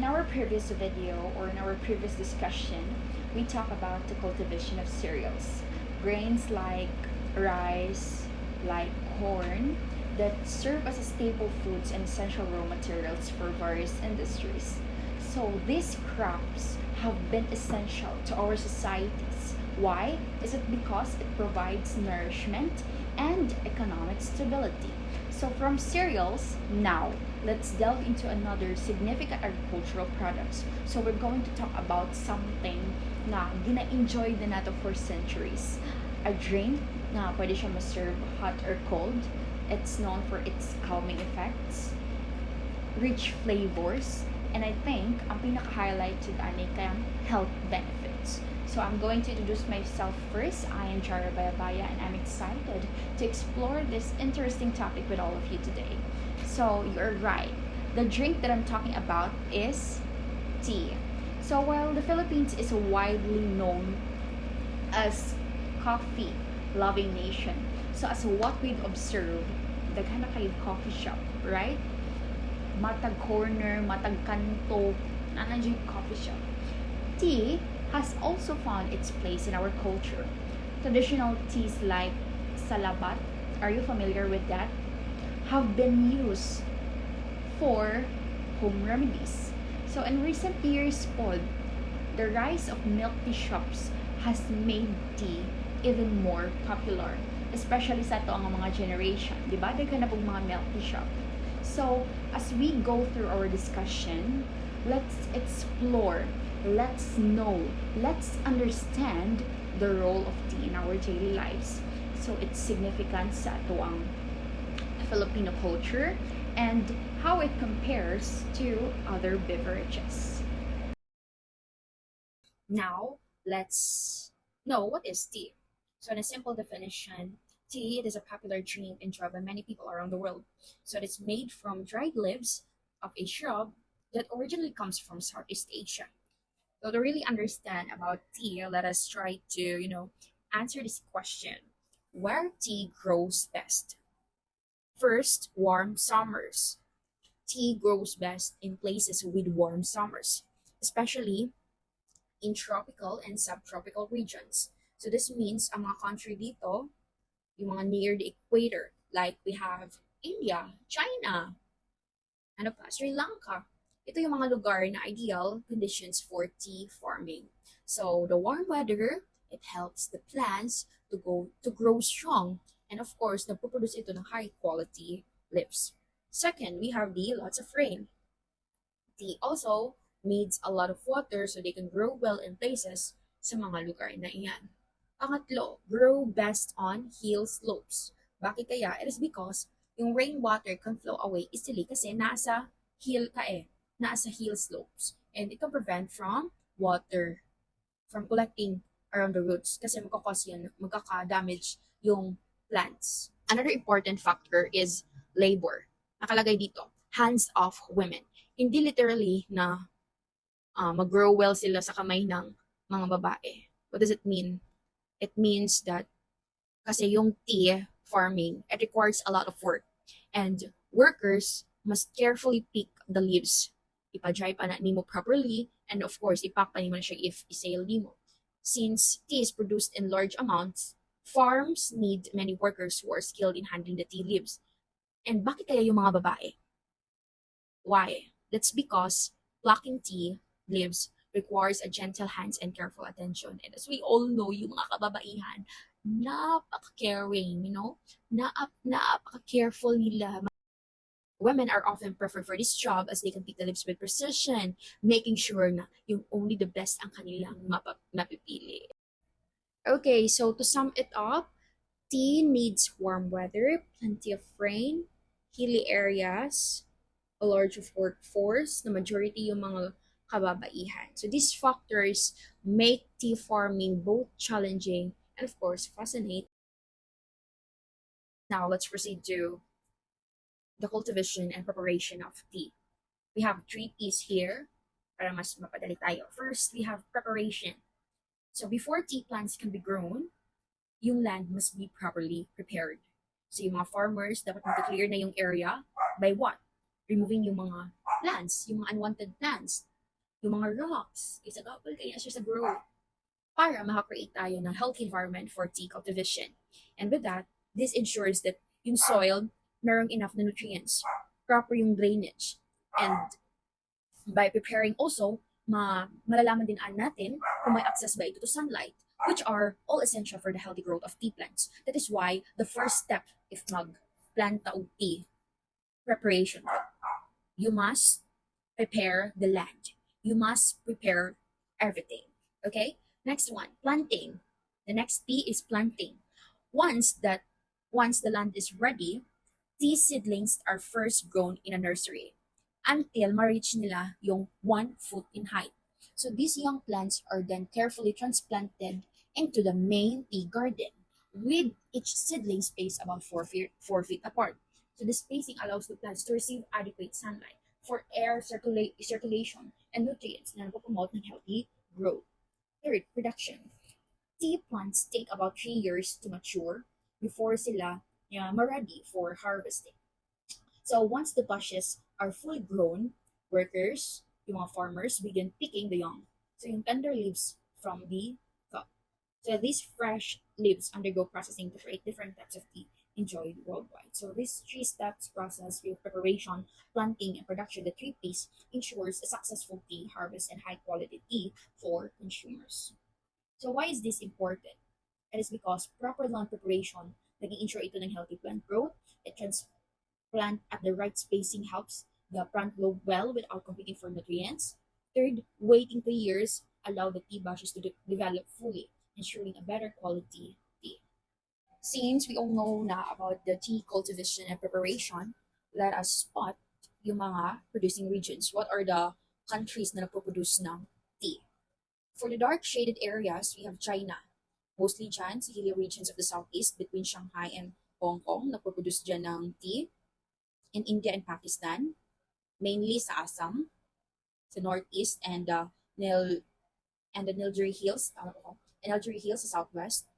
in our previous video or in our previous discussion, we talked about the cultivation of cereals, grains like rice, like corn, that serve as a staple foods and essential raw materials for various industries. So these crops have been essential to our societies. Why? Is it because it provides nourishment and economic stability? So from cereals, now let's delve into another significant agricultural products. So we're going to talk about something na gina-enjoy din nato for centuries. A drink na pwede siya ma-serve hot or cold. It's known for its calming effects, rich flavors, and I think ang pinaka-highlight to ani kayang health benefits. So I'm going to introduce myself first. I am Jara Bayabaya and I'm excited to explore this interesting topic with all of you today. So you're right. The drink that I'm talking about is tea. So while the Philippines is a widely known as coffee loving nation, so as what we've observed, the kind of coffee shop, right? Matag corner, matag kanto, nandiyan coffee shop. Tea has also found its place in our culture. Traditional teas like salabat, are you familiar with that? Have been used for home remedies. So in recent years, Paul, the rise of milk tea shops has made tea even more popular, especially sa to ang mga generation, di ba? Daghan na pong mga milk tea shop. So as we go through our discussion, let's explore, let's know, let's understand the role of tea in our daily lives. So its significance sa ato ang Filipino culture and how it compares to other beverages. Now, let's know what is tea. So, in a simple definition, tea it is a popular drink enjoyed by many people around the world. So, it is made from dried leaves of a shrub that originally comes from Southeast Asia. So, to really understand about tea, let us try to, answer this question. Where tea grows best? First, warm summers. Tea grows best in places with warm summers, especially in tropical and subtropical regions. So this means ang mga country dito, yung mga near the equator, like we have India, China, ano pa, Sri Lanka. Ito yung mga lugar na ideal conditions for tea farming. So the warm weather, it helps the plants to grow strong, and of course, nagpo-produce ito ng high quality leaves. Second, we have the lots of rain. Tea also needs a lot of water so they can grow well in places sa mga lugar na iyan. Pangatlo, grow best on hill slopes. Bakit kaya? It is because yung rainwater can flow away easily kasi nasa hill nasa hill slopes. And it can prevent from water from collecting around the roots kasi magkaka-damage yung plants. Another important factor is labor. Nakalagay dito, hands off women. Hindi literally na mag-grow well sila sa kamay ng mga babae. What does it mean? It means that kasi yung tea farming, it requires a lot of work. And workers must carefully pick the leaves. Ipa-dry pa na nimo properly, and of course, ipack pa nimo na siya if i-sale nimo. Since tea is produced in large amounts, farms need many workers who are skilled in handling the tea leaves. And bakit kaya yung mga babae? Why? That's because plucking tea leaves requires a gentle hands and careful attention. And as we all know, yung mga kababaihan, napaka-caring, napaka-careful nila. Women are often preferred for this job as they can pick the leaves with precision, making sure na yung only the best ang kanilang mapipili. Okay, so to sum it up, tea needs warm weather, plenty of rain, hilly areas, a large workforce, the majority yung mga kababaihan. So these factors make tea farming both challenging and of course fascinating. Now let's proceed to the cultivation and preparation of tea. We have 3 P's here para mas mapadali tayo. First, we have preparation. So before tea plants can be grown, yung land must be properly prepared. So yung mga farmers, dapat mag-clear na yung area by what? removing yung mga plants, yung mga unwanted plants, yung mga rocks, isagapal kaya siya sa grow para makakreate tayo ng healthy environment for tea cultivation. And with that, this ensures that yung soil merong enough na nutrients, proper yung drainage, and by preparing also, malalaman din natin kung may access ba ito to sunlight, which are all essential for the healthy growth of tea plants. That is why the first step if mag-planta og tea preparation, you must prepare the land. You must prepare everything. Okay? Next one, planting. The next P is planting. Once that once the land is ready, tea seedlings are first grown in a nursery until ma-reach nila yung 1 foot in height. So these young plants are then carefully transplanted into the main tea garden with each seedling spaced about 4 feet apart. So the spacing allows the plants to receive adequate sunlight for air circulation and nutrients na nagpo-promote ng healthy growth. Third, production. Tea plants take about 3 years to mature before sila ma-ready for harvesting. So once the bushes are fully grown, workers, yung mga farmers, begin picking the young. So yung tender leaves from the cup. So these fresh leaves undergo processing to create different types of tea enjoyed worldwide. So this three steps process with preparation, planting, and production, the three P's, ensures a successful tea harvest and high quality tea for consumers. So why is this important? It is because proper land preparation nag-ensure ito ng healthy plant growth. It transplant at the right spacing helps the plant grow well without competing for nutrients. Third, waiting 3 years allow the tea bushes to develop fully, ensuring a better quality tea. Since we all know na about the tea cultivation and preparation, let us spot yung mga producing regions. What are the countries na nagpo-produce ng tea? For the dark shaded areas, we have China. Mostly dyan sa hilly regions of the southeast between Shanghai and Hong Kong, nagpo-produce dyan ng tea. In India and Pakistan, mainly sa Assam, sa northeast, and the Nilgiri Hills, Nilgiri Hills sa southwest.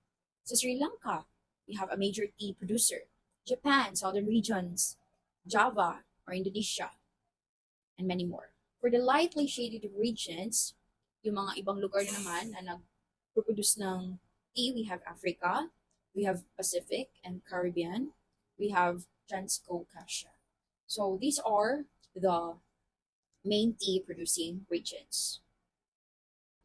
Sa Sri Lanka, we have a major tea producer. Japan, southern regions, Java or Indonesia, and many more. For the lightly shaded regions, yung mga ibang lugar naman na nag-produce ng tea, we have Africa, we have Pacific and Caribbean, we have Transcaucasia. So these are the main tea producing regions.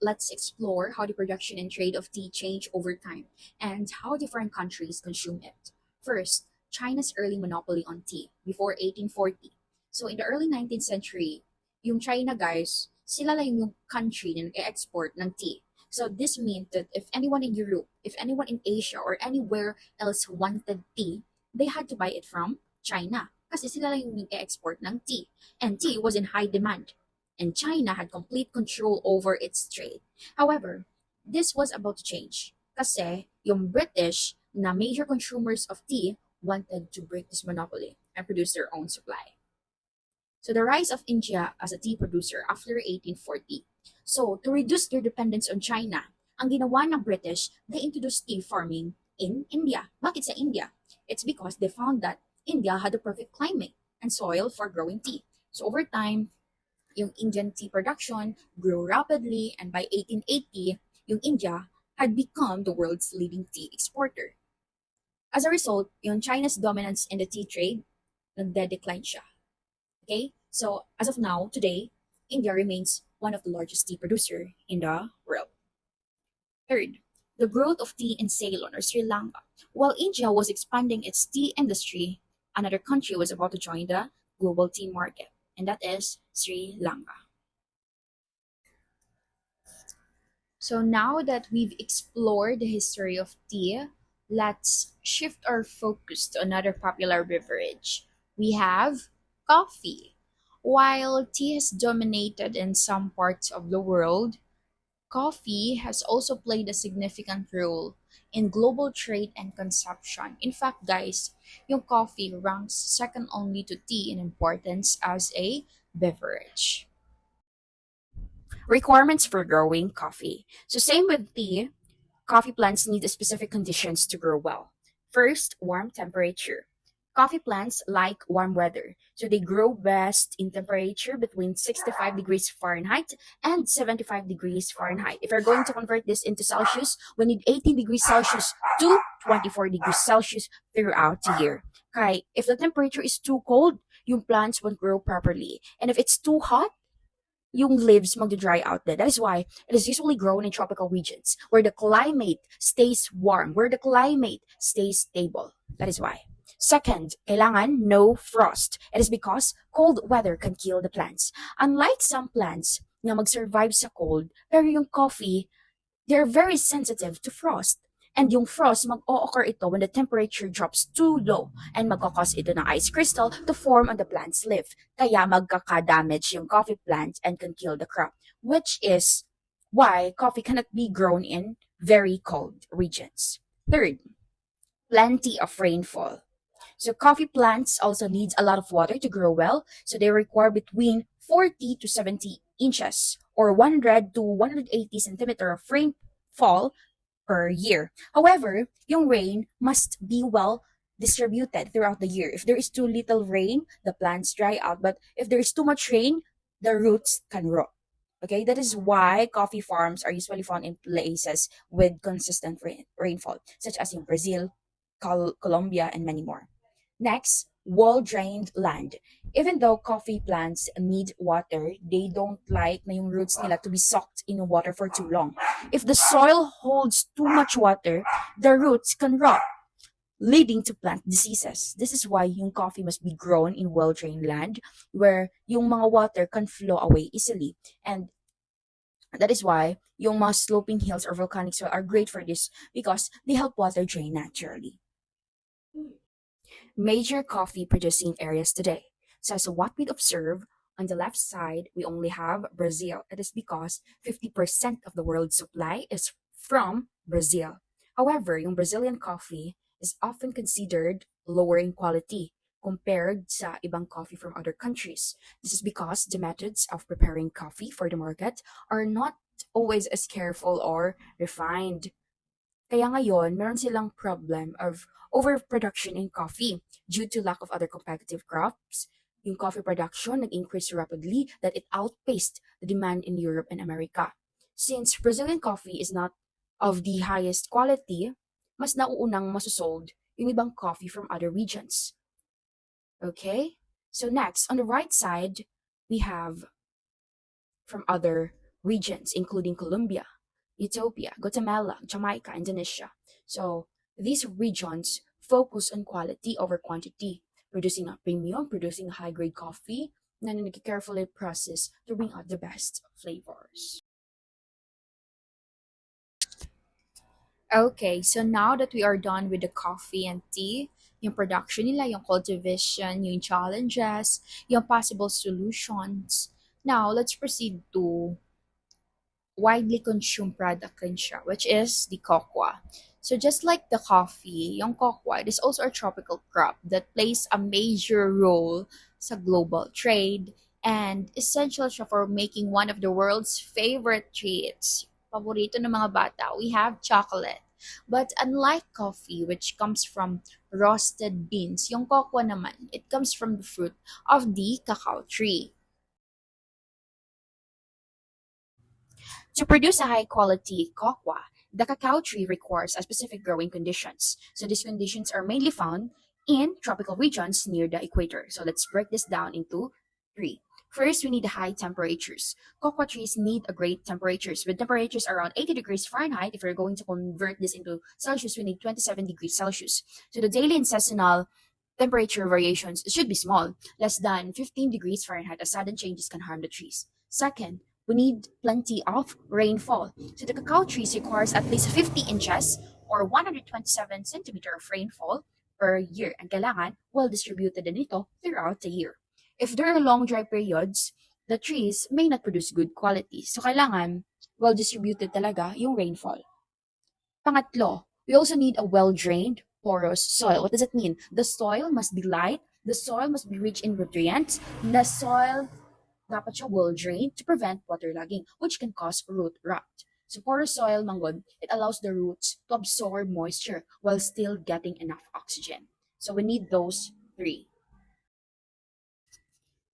Let's explore how the production and trade of tea change over time and how different countries consume it. First, China's early monopoly on tea before 1840. So in the early 19th century, yung China guys, sila lang yung country na nag-export ng tea. So this meant that if anyone in Europe, if anyone in Asia or anywhere else wanted tea, they had to buy it from China. Kasi sila lang yung nag-export ng tea. And tea was in high demand. And China had complete control over its trade. However, this was about to change kasi yung British na major consumers of tea wanted to break this monopoly and produce their own supply. So the rise of India as a tea producer after 1840. So to reduce their dependence on China, ang ginawa ng British, they introduced tea farming in India. Bakit sa India? It's because they found that India had the perfect climate and soil for growing tea. So over time, yung Indian tea production grew rapidly, and by 1880, yung India had become the world's leading tea exporter. As a result, yung China's dominance in the tea trade, nagde-decline siya. Okay? So, as of now, today, India remains one of the largest tea producer in the world. Third, the growth of tea in Ceylon or Sri Lanka. While India was expanding its tea industry, another country was about to join the global tea market, and that is Sri Lanka. So now that we've explored the history of tea, let's shift our focus to another popular beverage. We have coffee. While tea has dominated in some parts of the world, coffee has also played a significant role in global trade and consumption. In fact, guys, yung coffee ranks second only to tea in importance as a beverage. Requirements for growing coffee. So same with tea, coffee plants need specific conditions to grow well. First, warm temperature. Coffee plants like warm weather, so they grow best in temperature between 65 degrees Fahrenheit and 75 degrees Fahrenheit. If you're going to convert this into Celsius, we need 18 degrees Celsius to 24 degrees Celsius throughout the year. Okay, if the temperature is too cold, yung plants won't grow properly. And if it's too hot, yung leaves magdadry out din. That is why it is usually grown in tropical regions where the climate stays warm, where the climate stays stable. That is why. Second, kailangan no frost. It is because cold weather can kill the plants. Unlike some plants na mag-survive sa cold, pero yung coffee, they're very sensitive to frost. And yung frost, mag-o-occur ito when the temperature drops too low and magkakause ito ng ice crystal to form on the plant's leaf. Kaya magkaka-damage yung coffee plant and can kill the crop, which is why coffee cannot be grown in very cold regions. Third, plenty of rainfall. So coffee plants also needs a lot of water to grow well, so they require between 40 to 70 inches or 100 to 180 centimeter of rainfall per year. However, yung rain must be well distributed throughout the year. If there is too little rain, the plants dry out. But if there is too much rain, the roots can rot. Okay, that is why coffee farms are usually found in places with consistent rainfall, such as in Brazil, Colombia, and many more. Next, well-drained land. Even though coffee plants need water, they don't like na yung roots nila to be soaked in water for too long. If the soil holds too much water, the roots can rot, leading to plant diseases. This is why yung coffee must be grown in well-drained land where yung mga water can flow away easily. And that is why yung mga sloping hills or volcanic soil are great for this because they help water drain naturally. Major coffee producing areas today. So as what we observe, on the left side, we only have Brazil. It is because 50% of the world's supply is from Brazil. However, yung Brazilian coffee is often considered lower in quality compared sa ibang coffee from other countries. This is because the methods of preparing coffee for the market are not always as careful or refined. Kaya ngayon, meron silang problem of overproduction in coffee due to lack of other competitive crops. Yung coffee production nag-increase rapidly that it outpaced the demand in Europe and America. Since Brazilian coffee is not of the highest quality, mas nauunang masusold yung ibang coffee from other regions. Okay? So next, on the right side, we have from other regions, including Colombia, Ethiopia, Guatemala, Jamaica, Indonesia. So these regions focus on quality over quantity, producing a premium, producing high-grade coffee, na carefully process to bring out the best flavors. Okay, so now that we are done with the coffee and tea, yung production nila, yung cultivation, yung challenges, yung possible solutions. Now, let's proceed to widely consumed product rin siya, which is the cocoa. So just like the coffee, yung cocoa, it is also a tropical crop that plays a major role sa global trade and essential siya for making one of the world's favorite treats. Paborito ng mga bata, we have chocolate. But unlike coffee, which comes from roasted beans, yung cocoa naman, it comes from the fruit of the cacao tree. To produce a high-quality cocoa, the cacao tree requires a specific growing conditions. So these conditions are mainly found in tropical regions near the equator. So let's break this down into three. First, we need high temperatures. Cocoa trees need a great temperatures. With temperatures around 80 degrees Fahrenheit, if you're going to convert this into Celsius, we need 27 degrees Celsius. So the daily and seasonal temperature variations should be small, less than 15 degrees Fahrenheit, as sudden changes can harm the trees. Second, we need plenty of rainfall. So the cacao trees requires at least 50 inches or 127 centimeter of rainfall per year. And kailangan well distributed din ito throughout the year. If there are long dry periods, the trees may not produce good quality. So kailangan well distributed talaga yung rainfall. Pangatlo, we also need a well-drained, porous soil. What does it mean? The soil must be light, the soil must be rich in nutrients, the soil dapat siya well-drained to prevent waterlogging, which can cause root rot. So porous soil, manggod, it allows the roots to absorb moisture while still getting enough oxygen. So we need those 3.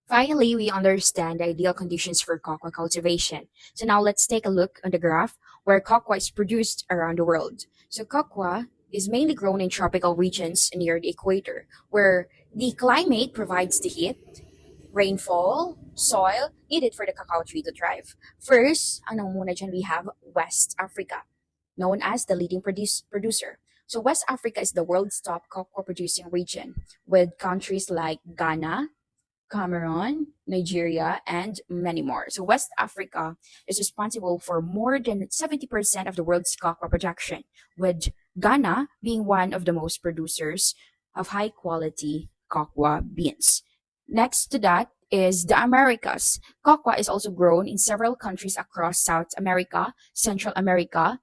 Finally, we understand the ideal conditions for cocoa cultivation. So now let's take a look on the graph where cocoa is produced around the world. So cocoa is mainly grown in tropical regions near the equator, where the climate provides the heat, rainfall, soil needed for the cacao tree to thrive. First, ano muna dyan, we have West Africa, known as the leading producer. So West Africa is the world's top cocoa producing region, with countries like Ghana, Cameroon, Nigeria, and many more. So West Africa is responsible for more than 70% of the world's cocoa production, with Ghana being one of the most producers of high quality cocoa beans. Next to that is the Americas. Cocoa is also grown in several countries across South America, Central America,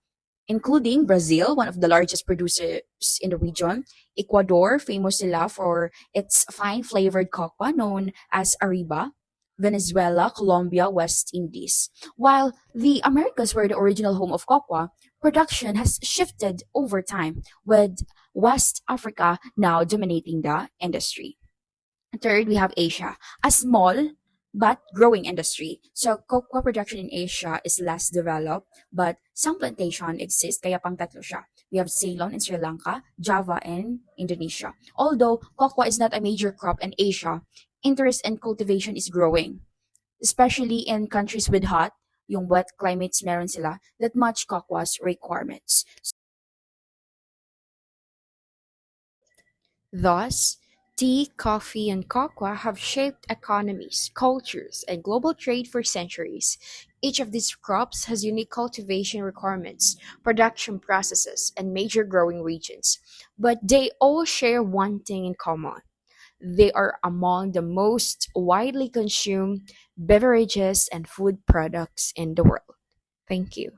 including Brazil, one of the largest producers in the region, Ecuador, famous sila for its fine flavored cocoa known as Ariba, Venezuela, Colombia, West Indies. While the Americas were the original home of cocoa, production has shifted over time, with West Africa now dominating the industry. Third, we have Asia, a small but growing industry. So cocoa production in Asia is less developed, but some plantation exist, kaya pang tatlo siya. We have Ceylon in Sri Lanka, Java in Indonesia. Although cocoa is not a major crop in Asia, interest in cultivation is growing, especially in countries with hot, yung wet climates meron sila, that match cocoa's requirements. Thus, tea, coffee, and cocoa have shaped economies, cultures, and global trade for centuries. Each of these crops has unique cultivation requirements, production processes, and major growing regions, but they all share one thing in common. They are among the most widely consumed beverages and food products in the world. Thank you.